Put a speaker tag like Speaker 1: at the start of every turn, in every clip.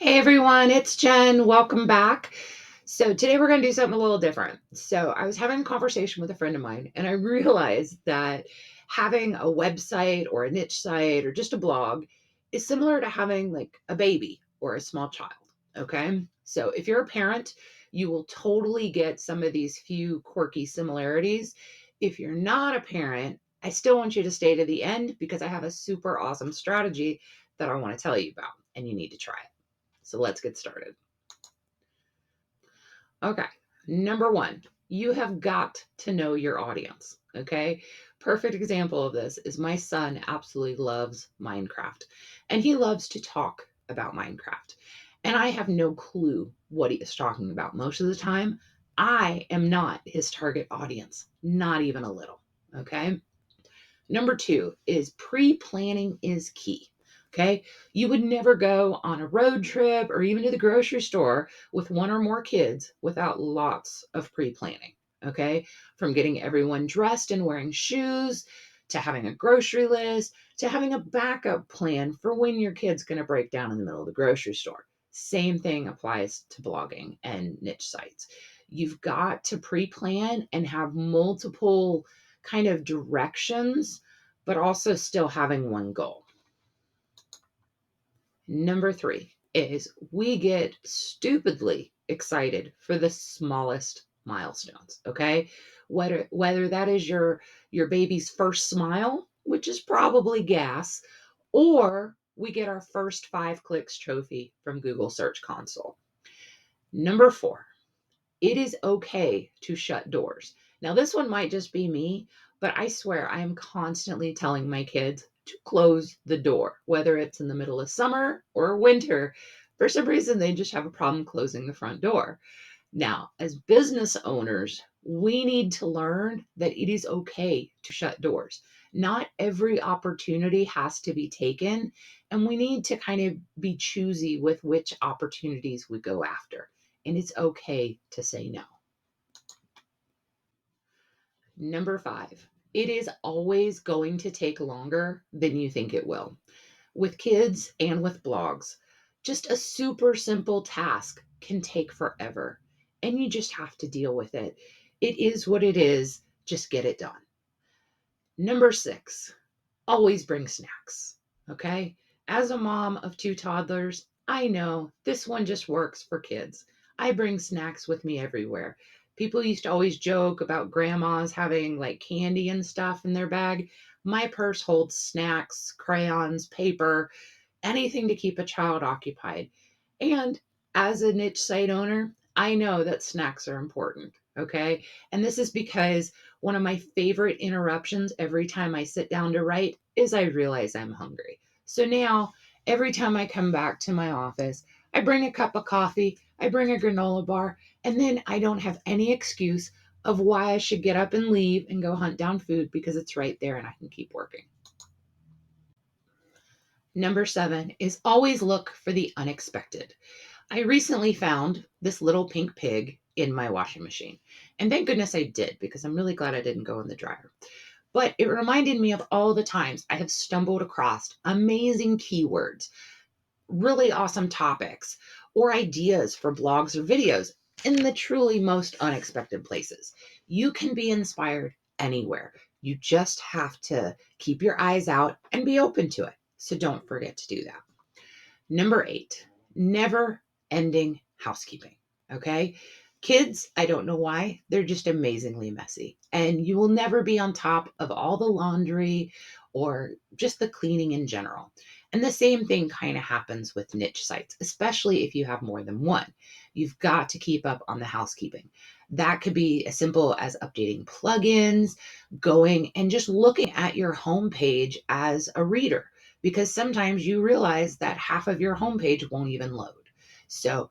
Speaker 1: Hey everyone, it's Jen. Welcome back. So today we're going to do something a little different. So I was having a conversation with a friend of mine and I realized that having a website or a niche site or just a blog is similar to having like a baby or a small child. Okay. So if you're a parent, you will totally get some of these few quirky similarities. If you're not a parent, I still want you to stay to the end because I have a super awesome strategy that I want to tell you about and you need to try it. So let's get started. Okay. Number one, you have got to know your audience. Okay. Perfect example of this is my son absolutely loves Minecraft and he loves to talk about Minecraft. And I have no clue what he is talking about. Most of the time, I am not his target audience, not even a little. Okay. Number two is pre-planning is key. Okay. You would never go on a road trip or even to the grocery store with one or more kids without lots of pre-planning. Okay. From getting everyone dressed and wearing shoes to having a grocery list to having a backup plan for when your kid's going to break down in the middle of the grocery store. Same thing applies to blogging and niche sites. You've got to pre-plan and have multiple kind of directions, but also still having one goal. Number three is we get stupidly excited for the smallest milestones. Okay. Whether that is your baby's first smile, which is probably gas, or we get our first 5 clicks trophy from Google Search Console. Number four, it is okay to shut doors. Now, this one might just be me, but I swear I am constantly telling my kids to close the door, whether it's in the middle of summer or winter. For some reason, they just have a problem closing the front door. Now, as business owners, we need to learn that it is okay to shut doors. Not every opportunity has to be taken, and we need to kind of be choosy with which opportunities we go after. And it's okay to say no. Number five, it is always going to take longer than you think it will. With kids and with blogs, just a super simple task can take forever, and you just have to deal with it. It is what it is. Just get it done. Number six, always bring snacks. Okay. As a mom of 2 toddlers, I know this one just works for kids. I bring snacks with me everywhere. People used to always joke about grandmas having like candy and stuff in their bag. My purse holds snacks, crayons, paper, anything to keep a child occupied. And as a niche site owner, I know that snacks are important. Okay. And this is because one of my favorite interruptions every time I sit down to write is I realize I'm hungry. So now, every time I come back to my office, I bring a cup of coffee, I bring a granola bar, and then I don't have any excuse of why I should get up and leave and go hunt down food because it's right there and I can keep working. Number seven is always look for the unexpected. I recently found this little pink pig in my washing machine. And thank goodness I did because I'm really glad I didn't go in the dryer. But it reminded me of all the times I have stumbled across amazing keywords, really awesome topics, or ideas for blogs or videos in the truly most unexpected places. You can be inspired anywhere. You just have to keep your eyes out and be open to it. So don't forget to do that. Number eight, never ending housekeeping. Okay. Kids, I don't know why, they're just amazingly messy. And you will never be on top of all the laundry or just the cleaning in general. And the same thing kind of happens with niche sites, especially if you have more than one. You've got to keep up on the housekeeping. That could be as simple as updating plugins, going and just looking at your homepage as a reader because sometimes you realize that half of your homepage won't even load. So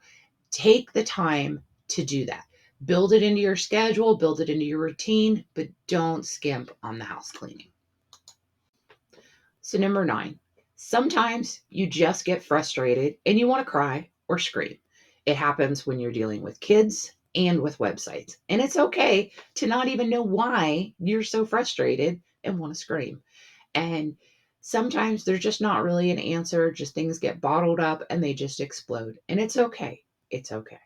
Speaker 1: take the time to do that. Build it into your schedule, build it into your routine, but don't skimp on the house cleaning. So, number nine, sometimes you just get frustrated and you want to cry or scream. It happens when you're dealing with kids and with websites. And it's okay to not even know why you're so frustrated and want to scream. And Sometimes there's just not really an answer, just things get bottled up and they just explode. And it's okay. It's okay.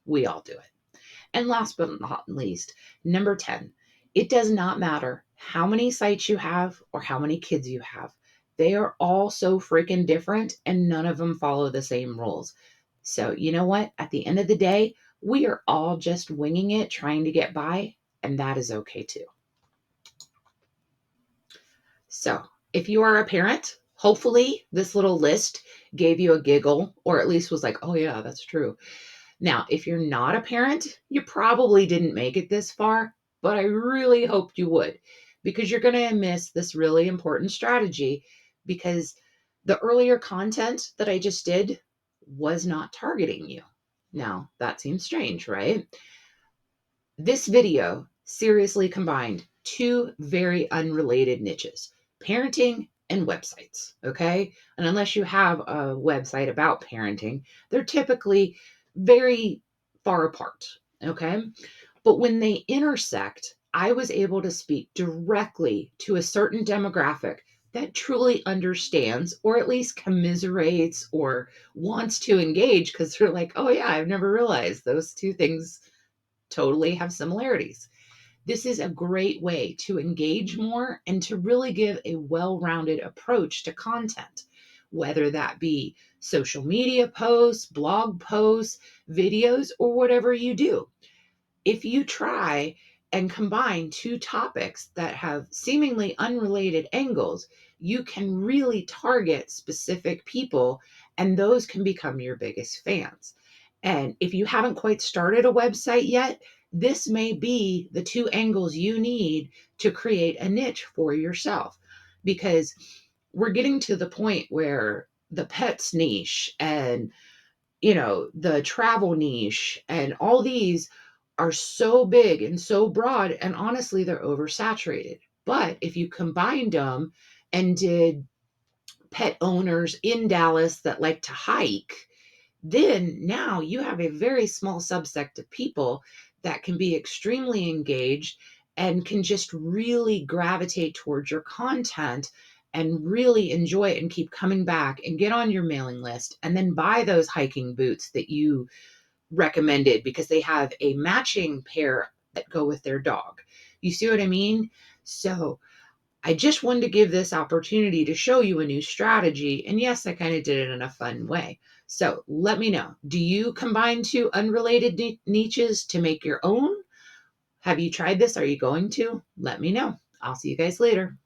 Speaker 1: We all do it. And last but not least, number 10, it does not matter how many sites you have or how many kids you have. They are all so freaking different and none of them follow the same rules. So, you know what? At the end of the day, we are all just winging it, trying to get by, and that is okay too. So, if you are a parent, hopefully this little list gave you a giggle or at least was like, oh, yeah, that's true. Now, if you're not a parent, you probably didn't make it this far, but I really hoped you would because you're going to miss this really important strategy because the earlier content that I just did was not targeting you. Now, that seems strange, right? This video seriously combined two very unrelated niches, parenting and websites. Okay. And unless you have a website about parenting, they're typically very far apart. Okay. But when they intersect, I was able to speak directly to a certain demographic that truly understands or at least commiserates or wants to engage because they're like, oh, yeah, I've never realized those two things totally have similarities. This is a great way to engage more and to really give a well rounded approach to content, whether that be social media posts, blog posts, videos, or whatever you do. If you try and combine two topics that have seemingly unrelated angles, you can really target specific people, and those can become your biggest fans. And if you haven't quite started a website yet, this may be the two angles you need to create a niche for yourself because we're getting to the point where the pets niche and the travel niche and all these are so big and so broad, and honestly, they're oversaturated. But if you combined them and did pet owners in Dallas that like to hike, then now you have a very small subset of people that can be extremely engaged and can just really gravitate towards your content and really enjoy it and keep coming back and get on your mailing list and then buy those hiking boots that you recommended because they have a matching pair that go with their dog. You see what I mean? So I just wanted to give this opportunity to show you a new strategy. And yes, I kind of did it in a fun way. So let me know. Do you combine two unrelated niches to make your own? Have you tried this? Are you going to? Let me know. I'll see you guys later.